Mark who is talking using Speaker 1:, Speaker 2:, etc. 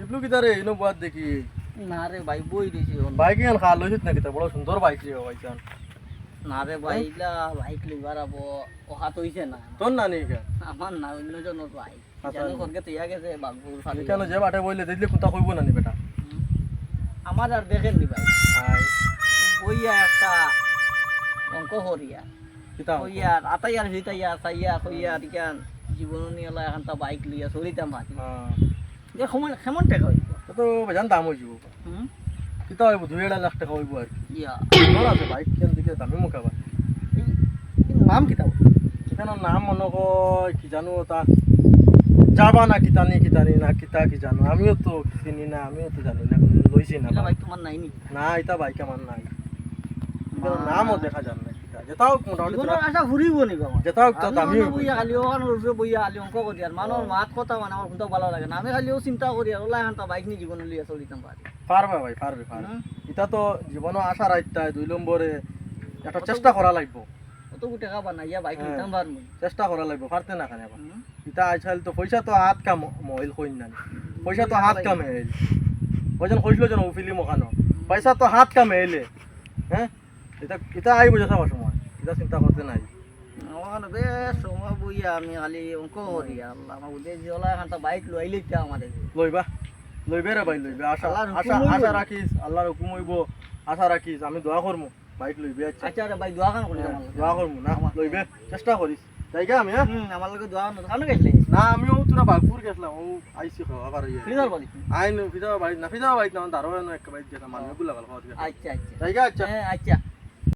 Speaker 1: শিবলু কিতারে ইনো বাদ দেখি
Speaker 2: না রে ভাই বই দিছি
Speaker 1: বাইক এন খা লইছিস নাকি তা বড় সুন্দর বাইক রে ভাইজান
Speaker 2: না রে ভাই ইলা বাইক লিবার আবো ও হাত হইছে না
Speaker 1: তোর নানি কে
Speaker 2: আমার না অন্যজনের বাইক
Speaker 1: আচ্ছা।
Speaker 2: জানো করকে তুইয়া গেছে বাগপুর ফালি
Speaker 1: কেন যে বাটে বইলে দিলে কোনটা কইব নানি বেটা
Speaker 2: আমার আর দেখেন নি ভাই
Speaker 1: আই
Speaker 2: বইয়া একটা অঙ্ক হরিয়া
Speaker 1: কিতা
Speaker 2: কইয়া আতাইয়ার ভিতাইয়া সাইয়া কইয়া টিকান জীবন নিয়ে এখানটা বাইক লিয়া চলিতাম হাতি
Speaker 1: হ্যাঁ
Speaker 2: যে কেমন টাকা হইব
Speaker 1: তো বাজান দাম হইব
Speaker 2: হুম
Speaker 1: কিতা হইব 2.5 লাখ টাকা হইব আর
Speaker 2: ইয়া
Speaker 1: তোর আছে বাইক কেন দিকে দামি মুখাবা
Speaker 2: নাম কিতাব
Speaker 1: এখানে নাম মনে কয় কি জানো তা যাবা না কিতানি না কিতা কি জানো আমিও তো চিনি না আমিও তো জানি না লইছি না
Speaker 2: ভাই তোমার নাই নি
Speaker 1: না এটা বাইক আমার নাই এটার নামও দেখা যান না কিতা যেটাও মোটামুটি
Speaker 2: জীবনের আশা ঘুরিব নি বাবা
Speaker 1: যেটাও তো দামি
Speaker 2: বইয়া খালি ওখানে রুজে বইয়া খালি অঙ্ক করি আর মানুষ মাত কথা মানে আমার কিন্তু ভালো লাগে না আমি খালি ও চিন্তা করি আর ওলা এখানটা বাইক নি জীবনে লিয়া চলিতাম পারি
Speaker 1: পারবে ভাই পারবে এটা তো জীবন আশা রাখতে 2 নম্বরে একটা চেষ্টা করা লাগবে
Speaker 2: কত টাকা বানাইয়া বাইক নিতাম পারমু
Speaker 1: চেষ্টা করা লাগবে পারতে না খানে এটা আজকাল তো পয়সা তো হাত কাম মহিল কইন না পয়সা তো হাত কামে এল ওজন কইছিল যেন ফিল্ম ওখানো পয়সা তো হাত কামে এলে হ্যাঁ এটা আইব যথা সময় এটা চিন্তা করতে নাই
Speaker 2: আমার বেশ সময় বইয়া আমি খালি অঙ্ক করি আল্লাহ আমার বুঝে যে ওলা এখানটা বাইক লইলে আমাদের
Speaker 1: লইবে রে ভাই লইবে আশা রাখিস আল্লাহর হুকুম হইব আশা রাখিস আমি দোয়া করমু বাইক লইবে
Speaker 2: আচ্ছা রে ভাই দোয়া খান করি
Speaker 1: দোয়া করমু না লইবে চেষ্টা করিস জায়গা আমি হ্যাঁ
Speaker 2: আমার লগে দোয়া খানো গেছলে
Speaker 1: না আমিও তোরা বাগপুর গেছিলাম ও আইছি খাবার
Speaker 2: ফিজার বলি
Speaker 1: আইন ফিজা বাইক না ফিজা বাইক না দারোয়া না এক বাইক যেটা মানুষ গুলা ভালো খাওয়া
Speaker 2: আচ্ছা আচ্ছা
Speaker 1: জায়গা আচ্ছা
Speaker 2: হ্যাঁ আচ্ছা